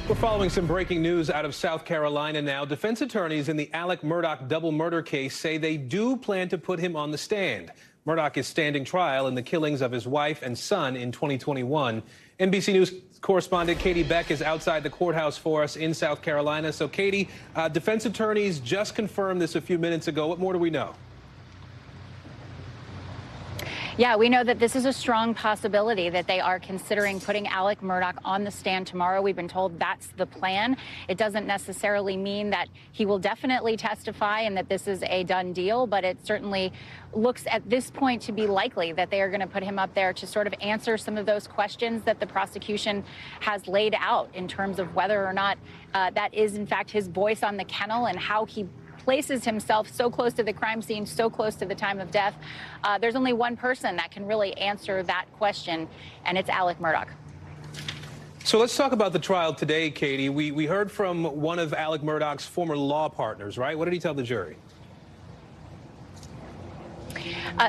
We're following some breaking news out of South Carolina now. Defense attorneys in the Alex Murdaugh double murder case say they do plan to put him on the stand. Murdaugh is standing trial in the killings of his wife and son in 2021. NBC News correspondent Catie Beck is outside the courthouse for us in South Carolina. So, Catie, defense attorneys just confirmed this a few minutes ago. What more do we know? Yeah, we know that this is a strong possibility that they are considering putting Alex Murdaugh on the stand tomorrow. We've been told that's the plan. It doesn't necessarily mean that he will definitely testify and that this is a done deal, but it certainly looks at this point to be likely that they are going to put him up there to sort of answer some of those questions that the prosecution has laid out in terms of whether or not that is, in fact, his voice on the kennel and how he places himself so close to the crime scene, so close to the time of death. There's only one person that can really answer that question, and it's Alex Murdaugh. So let's talk about the trial today, Catie. We heard from one of Alex Murdaugh's former law partners, right? What did he tell the jury?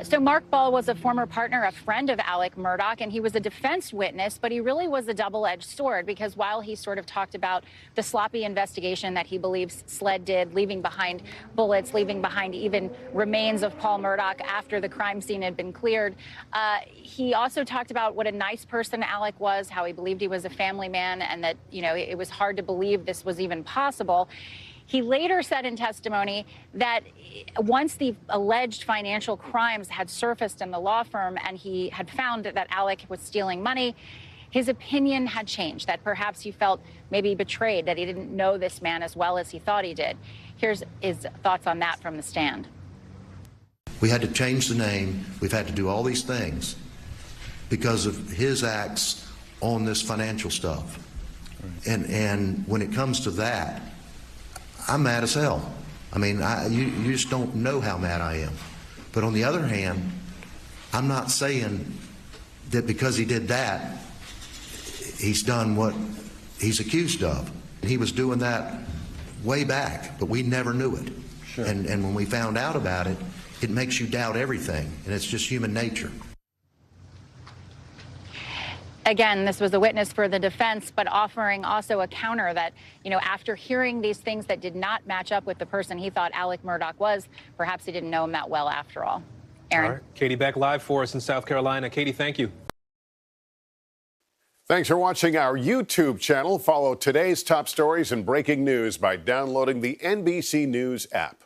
So Mark Ball was a former partner, a friend of Alex Murdaugh, and he was a defense witness, but he really was a double-edged sword because while he sort of talked about the sloppy investigation that he believes SLED did, leaving behind bullets, leaving behind even remains of Paul Murdaugh after the crime scene had been cleared, he also talked about what a nice person Alex was, how he believed he was a family man, and that, you know, it was hard to believe this was even possible. He later said in testimony that once the alleged financial crimes had surfaced in the law firm and he had found that Alex was stealing money, his opinion had changed, that perhaps he felt maybe betrayed, that he didn't know this man as well as he thought he did. Here's his thoughts on that from the stand. We had to change the name. We've had to do all these things because of his acts on this financial stuff. And when it comes to that, I'm mad as hell. I mean, you just don't know how mad I am. But on the other hand, I'm not saying that because he did that, he's done what he's accused of. He was doing that way back, but we never knew it. Sure. And when we found out about it, it makes you doubt everything, and it's just human nature. Again, this was a witness for the defense, but offering also a counter that, you know, after hearing these things that did not match up with the person he thought Alex Murdaugh was, perhaps he didn't know him that well after all. Aaron. All right. Catie Beck live for us in South Carolina. Catie, thank you. Thanks for watching our YouTube channel. Follow today's top stories and breaking news by downloading the NBC News app.